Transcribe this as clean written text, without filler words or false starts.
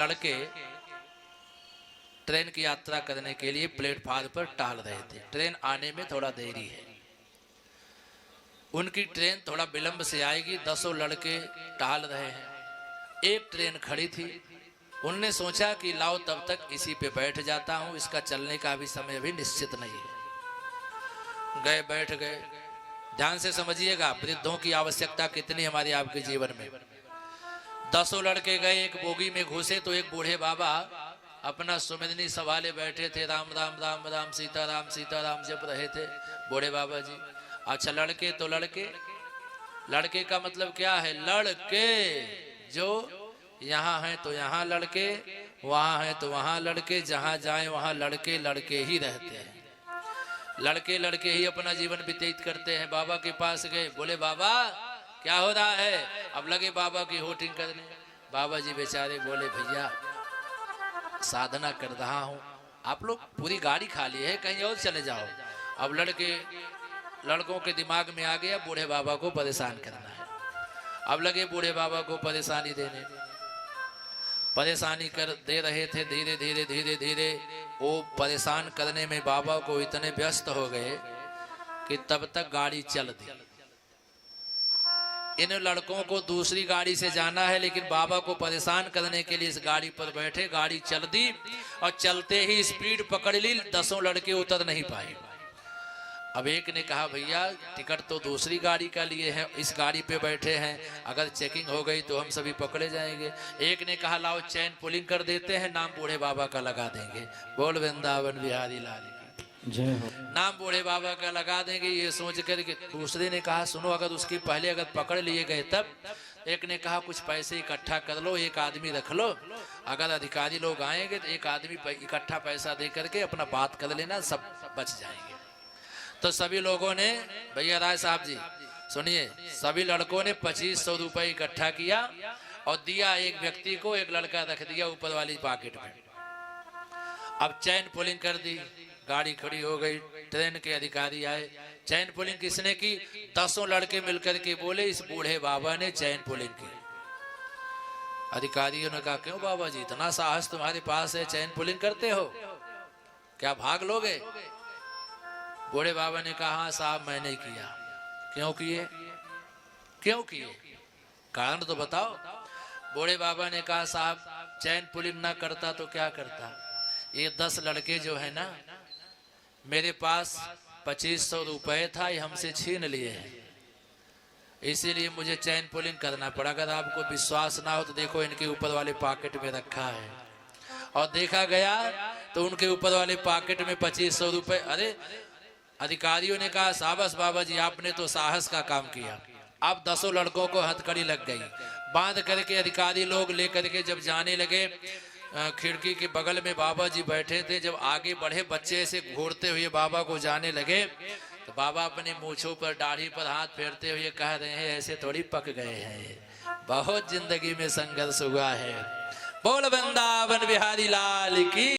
लड़के ट्रेन की यात्रा करने के लिए प्लेटफार्म पर टहल रहे थे। ट्रेन आने में थोड़ा देरी है, उनकी ट्रेन थोड़ा विलंब से आएगी। 10 लड़के टहल रहे हैं, एक ट्रेन खड़ी थी। उनने सोचा कि लाओ तब तक इसी पे बैठ जाता हूं, इसका चलने का भी समय अभी निश्चित नहीं है। गए, बैठ गए। ध्यान से समझिएगा वृद्धों की आवश्यकता कितनी हमारे आपके जीवन में। 10 लड़के गए, एक बोगी में घुसे तो एक बूढ़े बाबा अपना सुमिरनी संभाले बैठे थे। राम राम राम राम सीता राम जप रहे थे बूढ़े बाबा जी। अच्छा, लड़के तो लड़के, लड़के का मतलब क्या है? लड़के जो यहाँ हैं तो यहाँ लड़के, वहाँ हैं तो वहाँ लड़के, जहाँ जाए वहाँ लड़के लड़के ही रहते हैं। लड़के लड़के ही अपना जीवन व्यतीत करते हैं। बाबा के पास गए, बोले बाबा क्या हो रहा है? अब लगे बाबा की होटिंग करने। बाबा जी बेचारे बोले भैया साधना कर रहा हूँ, आप लोग पूरी गाड़ी खाली है, कहीं और चले जाओ। अब लड़कों के दिमाग में आ गया बूढ़े बाबा को परेशान करना है। अब लगे बूढ़े बाबा को परेशानी देने, परेशानी कर दे रहे थे। धीरे धीरे धीरे धीरे वो परेशान करने में बाबा को इतने व्यस्त हो गए कि तब तक गाड़ी चल दी। इन लड़कों को दूसरी गाड़ी से जाना है, लेकिन बाबा को परेशान करने के लिए इस गाड़ी पर बैठे। गाड़ी चल दी और चलते ही स्पीड पकड़ ली। 10 लड़के उतर नहीं पाए। अब एक ने कहा भैया टिकट तो दूसरी गाड़ी का लिए है, इस गाड़ी पे बैठे हैं, अगर चेकिंग हो गई तो हम सभी पकड़े जाएंगे। एक ने कहा लाओ चैन पुलिंग कर देते हैं, नाम बूढ़े बाबा का लगा देंगे। बोल वृंदावन बिहारी लाल की जय हो। नाम बूढ़े बाबा का लगा देंगे ये सोच कर के। दूसरे ने कहा सुनो, अगर उसकी पहले अगर पकड़ लिए गए तब। एक ने कहा कुछ पैसे इकट्ठा कर लो, एक आदमी रख लो, अगर अधिकारी लोग आएंगे तो एक आदमी इकट्ठा पैसा दे करके अपना बात कर लेना, सब बच जाएंगे। तो सभी लोगों ने, भैया राय साहब जी सुनिए, सभी लड़कों ने 2500 रुपए इकट्ठा किया और दिया एक व्यक्ति को, एक लड़का रख दिया ऊपर वाली पॉकेट में। अब चैन पुलिंग कर दी, गाड़ी खड़ी हो गई। ट्रेन के अधिकारी आए, चैन पुलिंग किसने की? 10 लड़के मिलकर के बोले इस बूढ़े बाबा ने चैन पुलिंग की। अधिकारियों ने कहा क्यों बाबा जी इतना साहस तुम्हारे पास है, चैन पुलिंग करते हो, क्या भाग लोगे? बूढ़े बाबा ने कहा हाँ साहब मैंने किया। क्यों किए? क्यों किए? कारण तो बताओ। बूढ़े बाबा ने कहा साहब चैन पुलिंग ना करता तो क्या करता? ये 10 लड़के जो है ना, मेरे पास 2500 रुपए था, ये हमसे छीन लिए हैं, इसीलिए मुझे चैन पुलिंग करना पड़ा। अगर आपको विश्वास ना हो तो देखो इनके ऊपर वाले पॉकेट में रखा है। और देखा गया तो उनके ऊपर वाले पॉकेट में 2500 रुपए। अरे अधिकारियों ने कहा शाबाश बाबा जी आपने तो साहस का काम किया। अब 10 लड़कों को हथकड़ी लग गई। बांध करके अधिकारी लोग लेकर के जब जाने लगे, खिड़की के बगल में बाबा जी बैठे थे, जब आगे बढ़े बच्चे से घूरते हुए बाबा को जाने लगे तो बाबा अपने मूंछों पर दाढ़ी पर हाथ फेरते हुए कह रहे हैं ऐसे थोड़ी पक गए हैं, बहुत जिंदगी में संघर्ष हुआ है। बोल वृंदावन बिहारी लाल की।